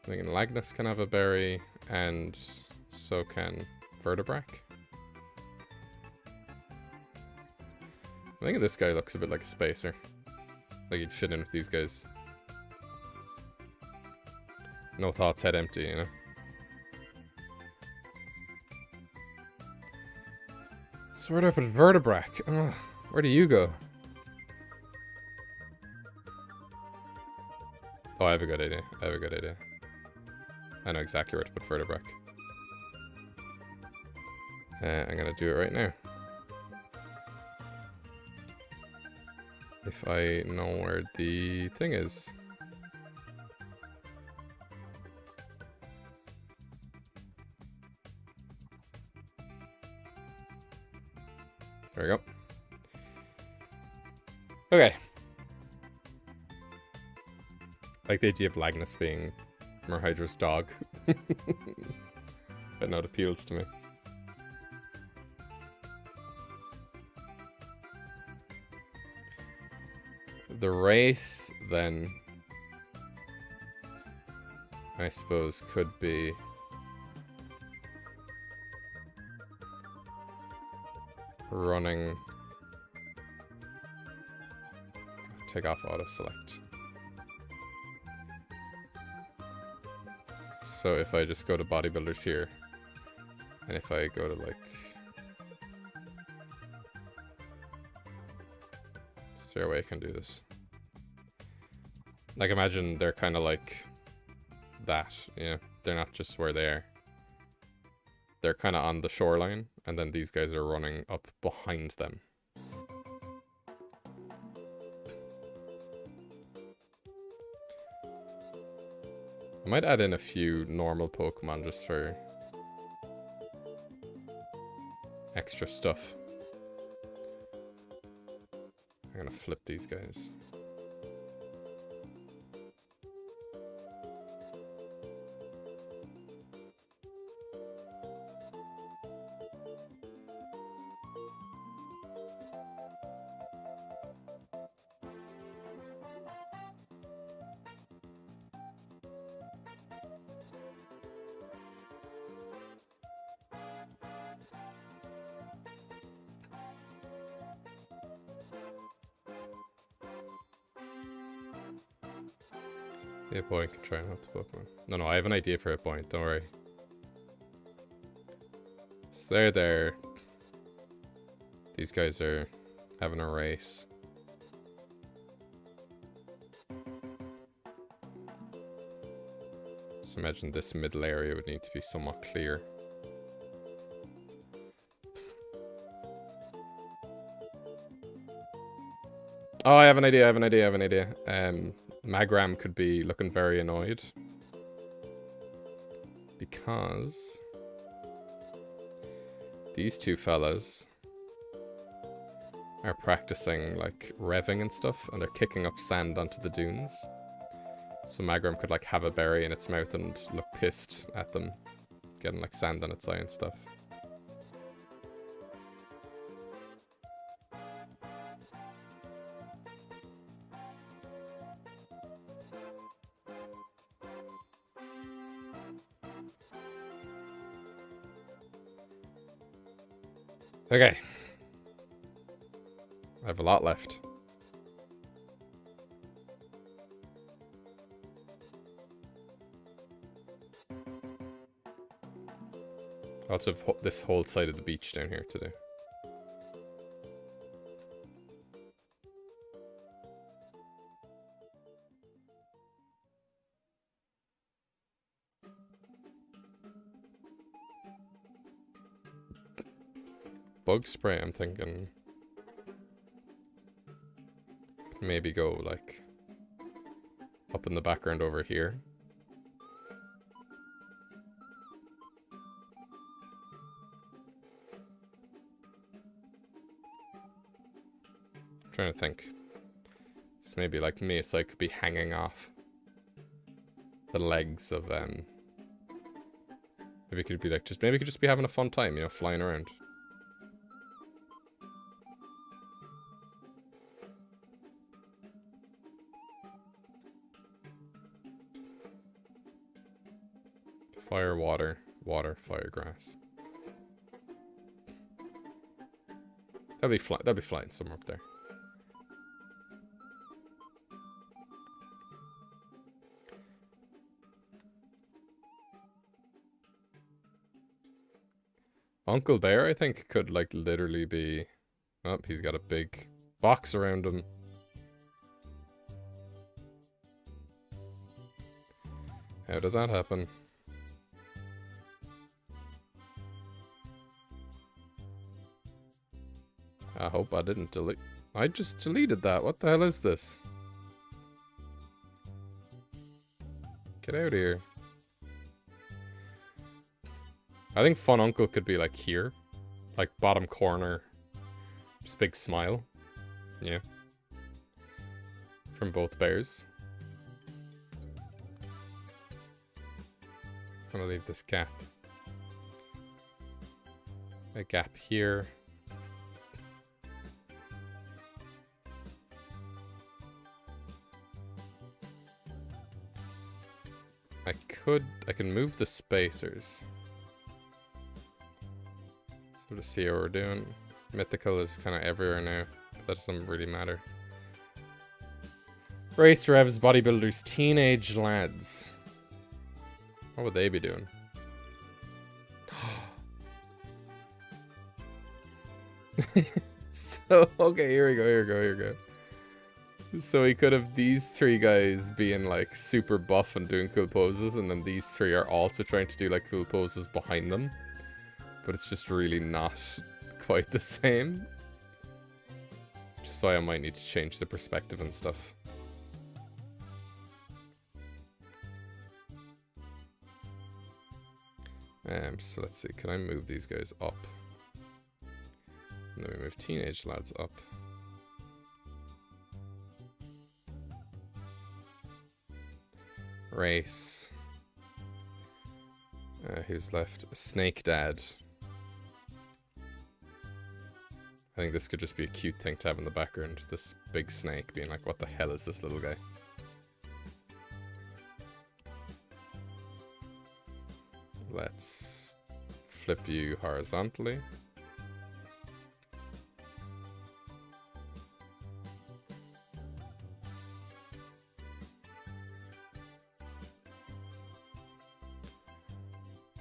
I think Lagnus can have a berry, and so can Vertebrac. I think this guy looks a bit like a spacer. Like he'd fit in with these guys. No thoughts, head empty, you know? Sword up at Vertebrac. Oh, where do you go? Oh, I have a good idea. I know exactly where to put Vertebrac. I'm gonna do it right now. If I know where the thing is. There we go. Okay. Like the idea of Lagnus being Merhydra's dog. But no, it appeals to me. The race, then, I suppose, could be running. Take off auto select. So if I just go to bodybuilders here, and if I go to like, is there a way I can do this? Like imagine they're kind of like that, you know, they're not just where they are. They're kind of on the shoreline, and then these guys are running up behind them. I might add in a few normal Pokemon just for extra stuff. I'm gonna flip these guys. Hit Point can try and help the Pokemon. No, I have an idea for Hit Point, don't worry. So they're there. These guys are having a race. So imagine this middle area would need to be somewhat clear. Oh, I have an idea. Magram could be looking very annoyed. Because these two fellas are practicing like revving and stuff, and they're kicking up sand onto the dunes. So Magrum could like have a berry in its mouth and look pissed at them, getting like sand on its eye and stuff. Okay. I have a lot left. I also have this whole side of the beach down here to do. Bug spray, I'm thinking. Maybe go like up in the background over here. I'm trying to think. This maybe like Mesa could be hanging off the legs of maybe it could be like maybe it could just be having a fun time, you know, flying around. Fire, water, water, fire, grass. That'll be flying somewhere up there. Uncle Bear, I think, could like literally be. Oh, he's got a big box around him. How did that happen? I hope I didn't delete. I just deleted that. What the hell is this? Get out of here. I think Fun Uncle could be like here. Like bottom corner. Just big smile. Yeah. From both bears. I'm gonna leave this gap. A gap here. I can move the spacers. So to see how we're doing. Mythical is kind of everywhere now, but that doesn't really matter. Race revs, bodybuilders, teenage lads. What would they be doing? So, okay, here we go. So he could have these three guys being like super buff and doing cool poses, and then these three are also trying to do like cool poses behind them. But it's just really not quite the same. Which is why I might need to change the perspective and stuff. So let's see, can I move these guys up? And then we move teenage lads up. Race. Who's left? Snake Dad. I think this could just be a cute thing to have in the background. This big snake being like, what the hell is this little guy? Let's flip you horizontally.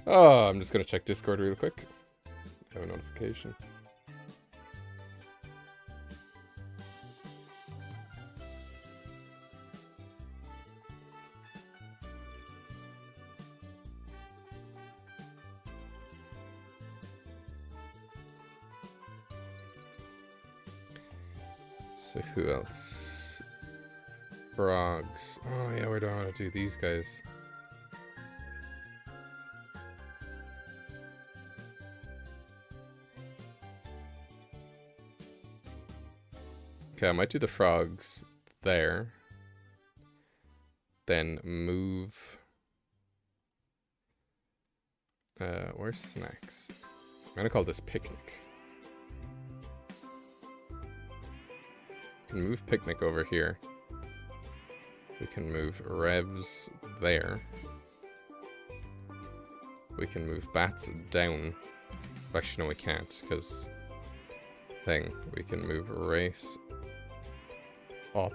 Oh, I'm just gonna check Discord real quick. I have a notification. So who else? Frogs. Oh yeah, where do I want to do these guys? Okay, I might do the frogs there. Then move... where's snacks? I'm gonna call this picnic. We can move picnic over here. We can move revs there. We can move bats down. Actually, no, we can't, because thing. We can move race up.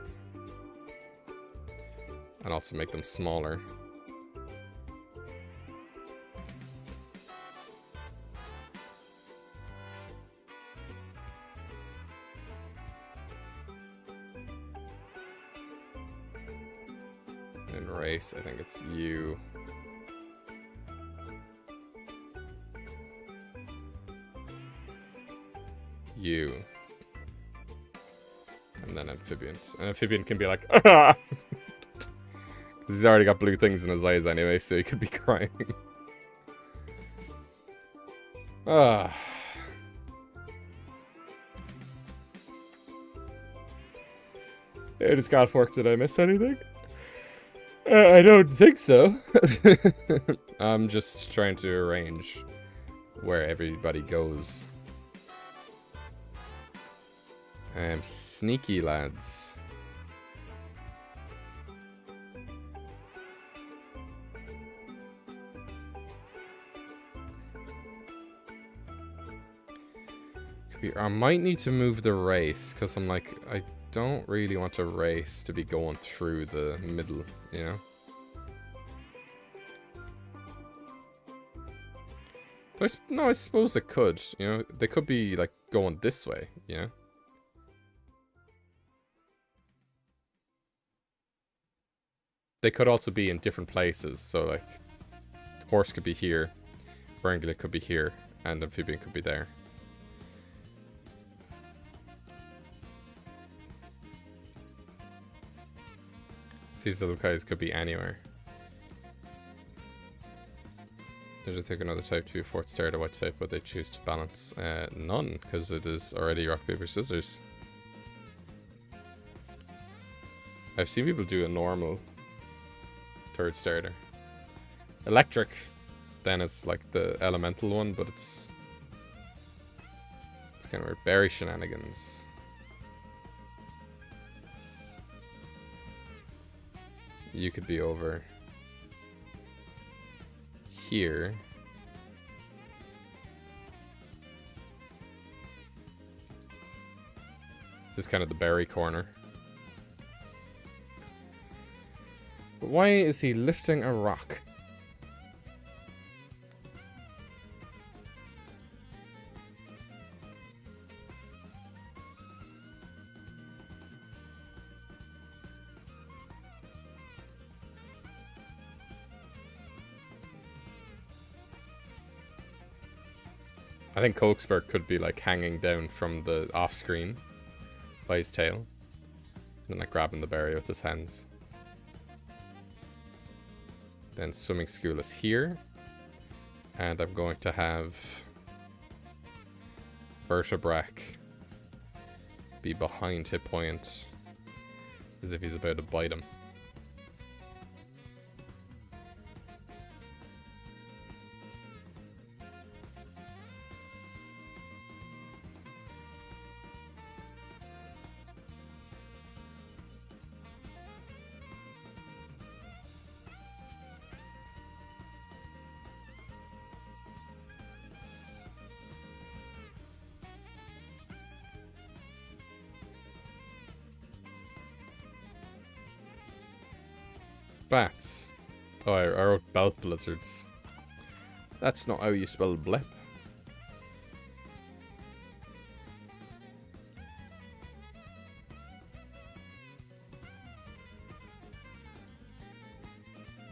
And also make them smaller. In race, I think it's U. U. And then amphibian. And amphibian can be like, ah! He's already got blue things in his eyes anyway, so he could be crying. Ah. Hey, just got fork. Did I miss anything? I don't think so. I'm just trying to arrange where everybody goes. Sneaky lads. I might need to move the race, because I'm like, I don't really want a race to be going through the middle, you know? No, I suppose it could, you know? They could be, like, going this way, you know? They could also be in different places, so, like, horse could be here, Brangula could be here, and amphibian could be there. These little guys could be anywhere. Did I take another type 2 fourth star to what type would they choose to balance? None, because it is already rock, paper, scissors. I've seen people do a normal third starter. Electric, then it's like the elemental one, but it's kind of weird. Berry shenanigans. You could be over here. This is kind of the berry corner. But why is he lifting a rock? I think Cokesberg could be like hanging down from the off screen by his tail. And then like grabbing the berry with his hands. Then swimming school is here. And I'm going to have Vertebrac be behind Hit Point as if he's about to bite him. Bats. Oh, I wrote belt blizzards. That's not how you spell blip.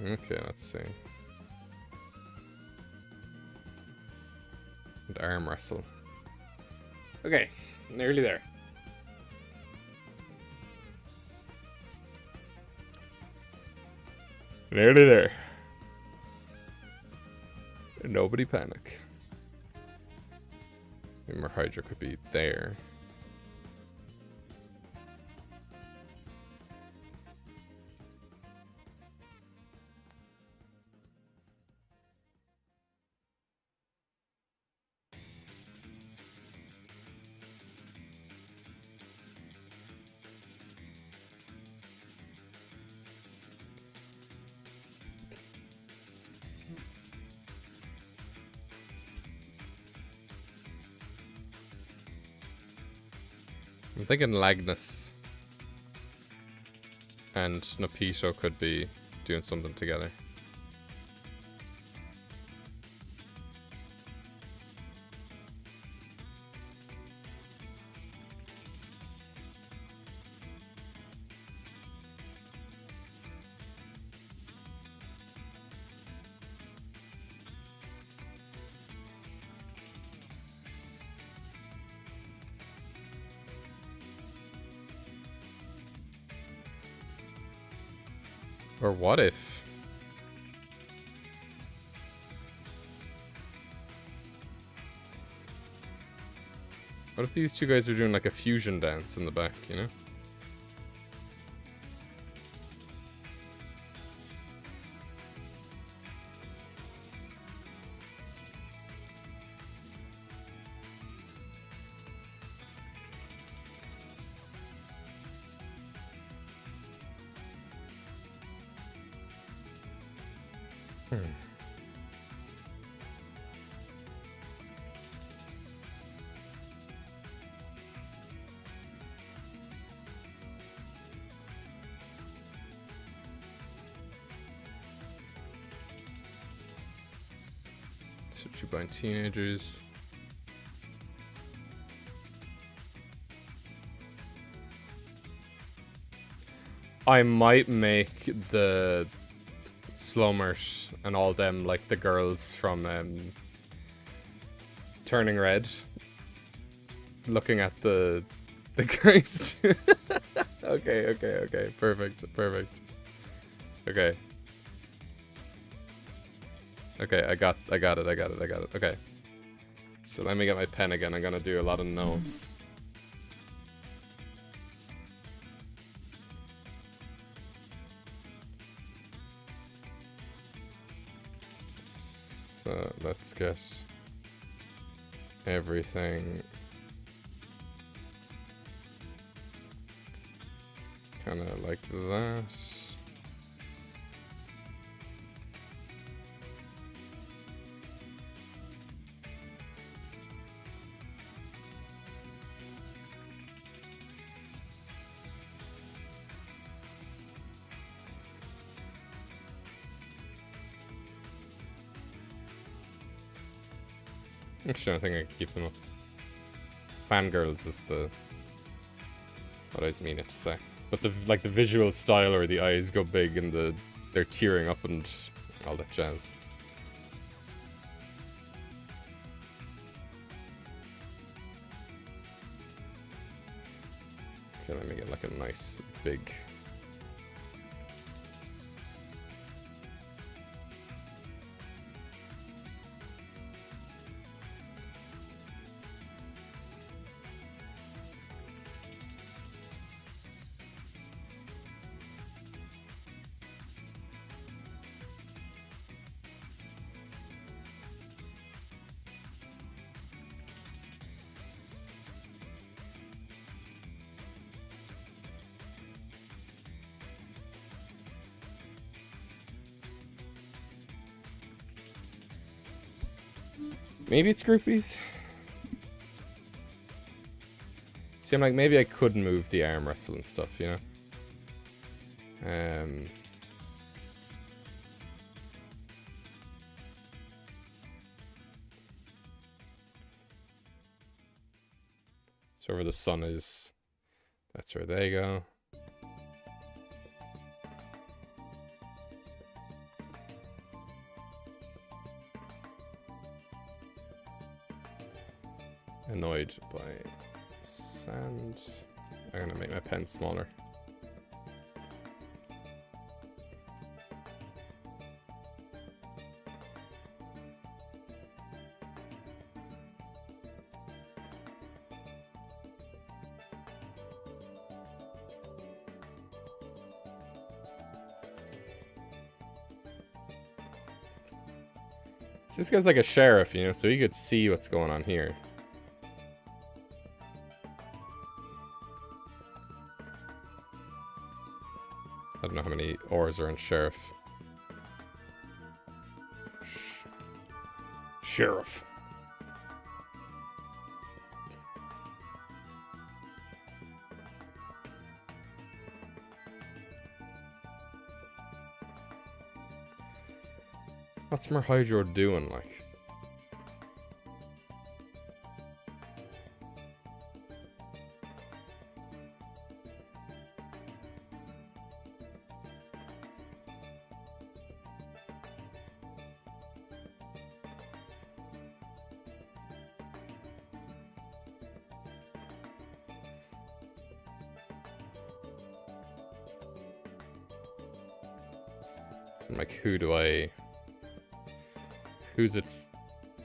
Okay, let's see. And arm wrestle. Okay, nearly there. Nearly there. Nobody panic. Maybe Hydra could be there. I'm thinking Lagnus and Nopito could be doing something together. Or what if? What if these two guys are doing like a fusion dance in the back, you know? What you buying teenagers? I might make the Slummert and all them like the girls from Turning Red. Looking at the guys. Okay. Perfect. Okay. Okay, I got it. Okay. So let me get my pen again. I'm gonna do a lot of notes. So let's get everything kind of like that. Actually, I think I can keep them up. Fangirls is what I was meaning to say. But the visual style or the eyes go big and they're tearing up and all that jazz. Okay, let me get like a nice big. Maybe it's groupies. See, I'm like, maybe I could move the arm wrestle and stuff, you know? So where the sun is, that's where they go. Annoyed by sand. I'm gonna make my pen smaller. So this guy's like a sheriff, you know, so he could see what's going on here. I don't know how many ores are in Sheriff. Sheriff. What's Merhydro doing, like? Like, who's it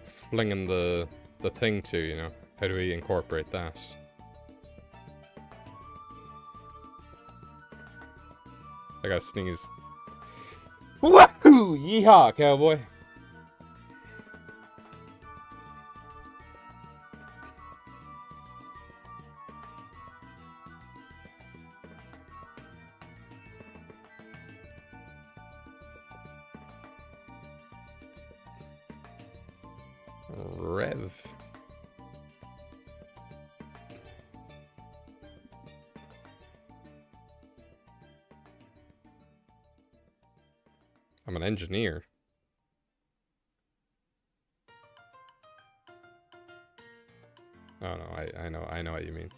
flinging the thing to, you know? How do we incorporate that? I gotta sneeze. Woohoo! Yeehaw, cowboy! Rev. I'm an engineer. Oh no, I know what you mean.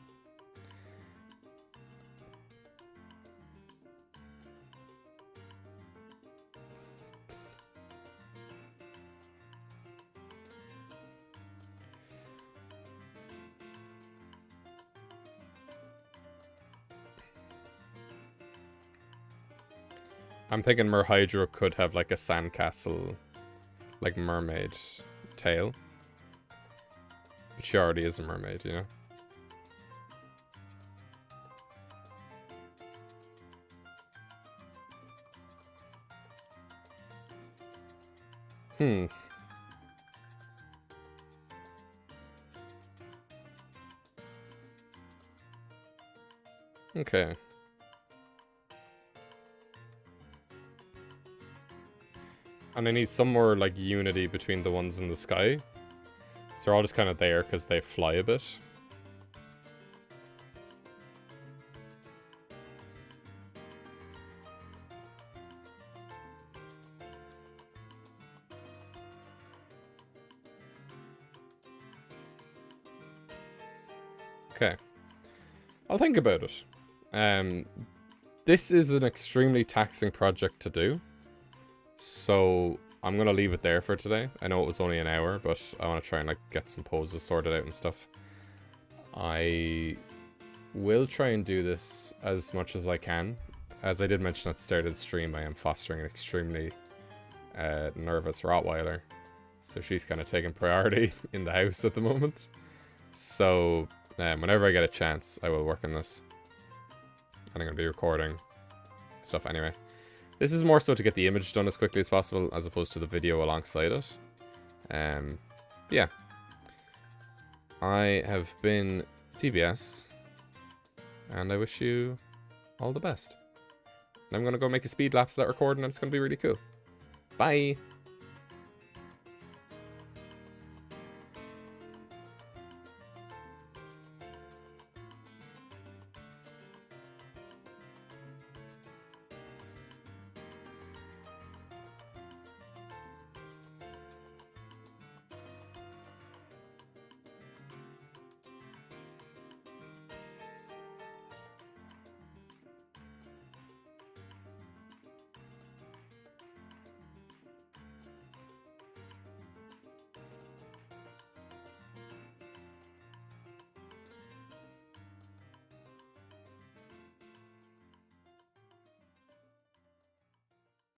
I'm thinking Merhydro could have like a sandcastle, like mermaid tail. But she already is a mermaid, you know? Okay. And I need some more, like, unity between the ones in the sky. So they're all just kind of there because they fly a bit. Okay. I'll think about it. This is an extremely taxing project to do. So I'm going to leave it there for today. I know it was only an hour, but I want to try and like get some poses sorted out and stuff. I will try and do this as much as I can. As I did mention at the start of the stream, I am fostering an extremely nervous Rottweiler. So she's kind of taking priority in the house at the moment. So whenever I get a chance, I will work on this. And I'm going to be recording stuff anyway. This is more so to get the image done as quickly as possible, as opposed to the video alongside it. Yeah. I have been TBS, and I wish you all the best. And I'm going to go make a speed lapse of that recording, and it's going to be really cool. Bye!